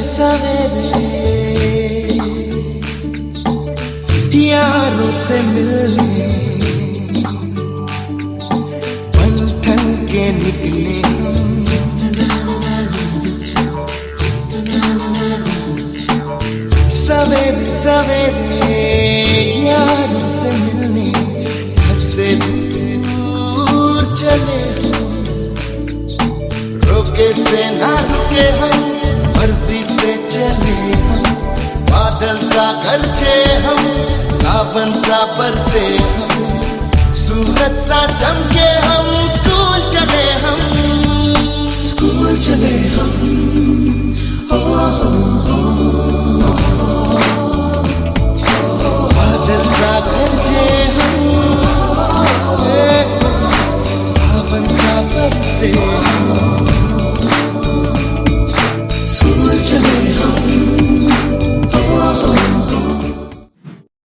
सवेरे यारों से मिलने बन ठन के निकले सवेरे सवेरे यारों से मिलने घर से दूर चले रोके से ना रुके हम मर्जी से चले हम बादल सा गरजे हम सावन सा बरसे हम सूरज सा चमके हम